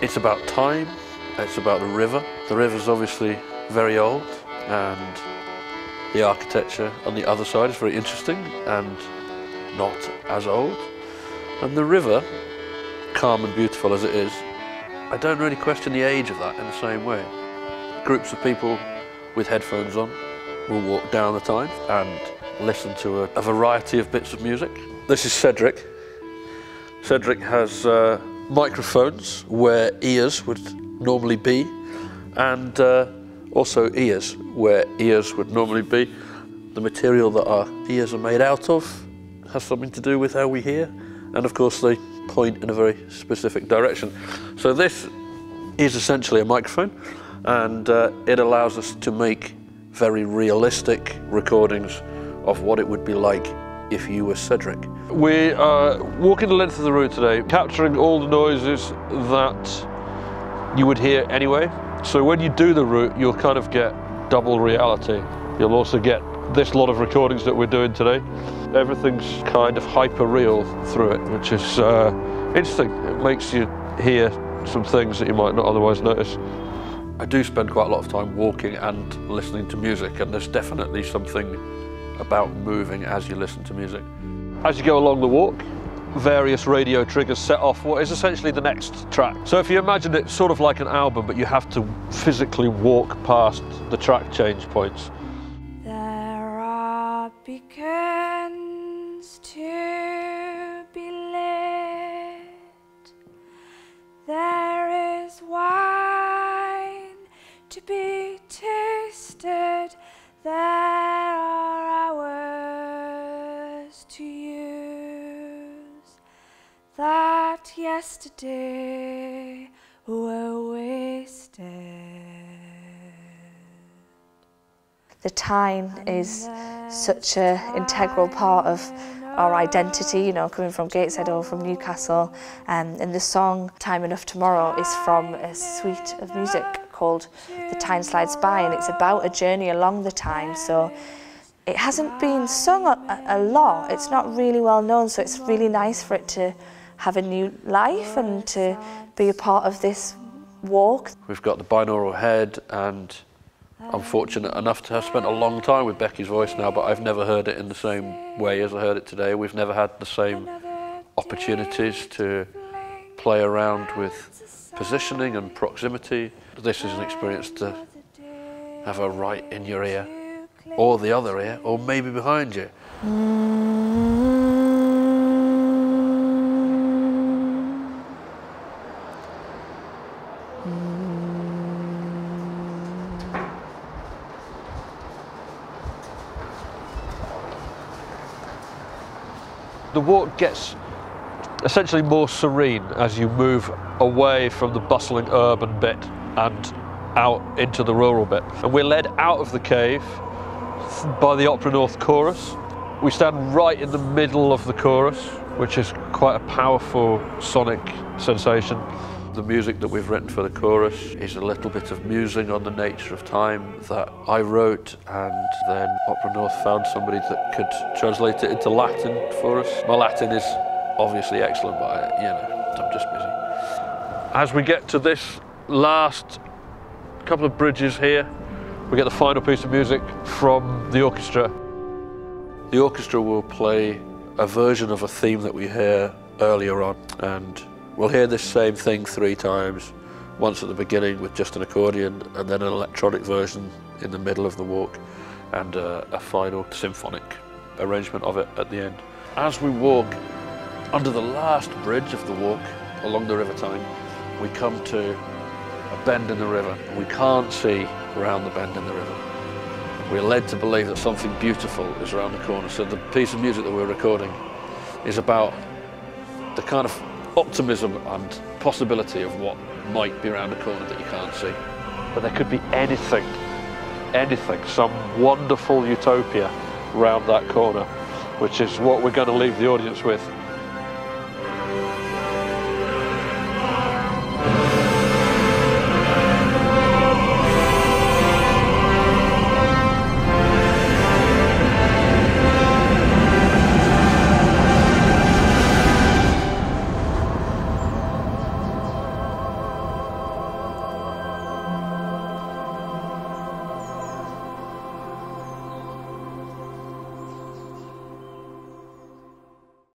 It's about time, it's about the river. The river's obviously very old, and the architecture on the other side is very interesting and not as old. And the river, calm and beautiful as it is, I don't really question the age of that in the same way. Groups of people with headphones on will walk down the Tyne and listen to a variety of bits of music. This is Cedric. Cedric has microphones where ears would normally be, and also ears where ears would normally be. The material that our ears are made out of has something to do with how we hear, and of course they point in a very specific direction. So this is essentially a microphone, and it allows us to make very realistic recordings of what it would be like if you were Cedric. We are walking the length of the route today, capturing all the noises that you would hear anyway. So when you do the route, you'll kind of get double reality. You'll also get this lot of recordings that we're doing today. Everything's kind of hyper-real through it, which is interesting. It makes you hear some things that you might not otherwise notice. I do spend quite a lot of time walking and listening to music, and there's definitely something about moving as you listen to music. As you go along the walk, various radio triggers set off what is essentially the next track. So if you imagine it sort of like an album, but you have to physically walk past the track change points. There are beacons to be lit. There is wine to be tasted. There are hours to use that yesterday were wasted. The Tyne is such an integral part of our identity, you know, coming from Gateshead or from Newcastle. And the song Time Enough Tomorrow is from a suite of music called The Tyne Slides By, and it's about a journey along the Tyne. So it hasn't been sung a lot, it's not really well known, so it's really nice for it to have a new life and to be a part of this walk. We've got the binaural head, and I'm fortunate enough to have spent a long time with Becky's voice now, but I've never heard it in the same way as I heard it today. We've never had the same opportunities to play around with positioning and proximity. This is an experience to have her right in your ear, or the other ear, or maybe behind you. The walk gets essentially more serene as you move away from the bustling urban bit and out into the rural bit. And we're led out of the cave by the Opera North chorus. We stand right in the middle of the chorus, which is quite a powerful sonic sensation. The music that we've written for the chorus is a little bit of musing on the nature of time that I wrote, and then Opera North found somebody that could translate it into Latin for us. My Latin is obviously excellent, but I'm just busy. As we get to this last couple of bridges here, we get the final piece of music from the orchestra. The orchestra will play a version of a theme that we hear earlier on, and we'll hear this same thing 3 times, once at the beginning with just an accordion, and then an electronic version in the middle of the walk, and a final symphonic arrangement of it at the end. As we walk under the last bridge of the walk along the River Tyne, we come to a bend in the river. We can't see around the bend in the river. We're led to believe that something beautiful is around the corner. So the piece of music that we're recording is about the kind of optimism and possibility of what might be around the corner that you can't see. But there could be anything, some wonderful utopia around that corner, which is what we're going to leave the audience with.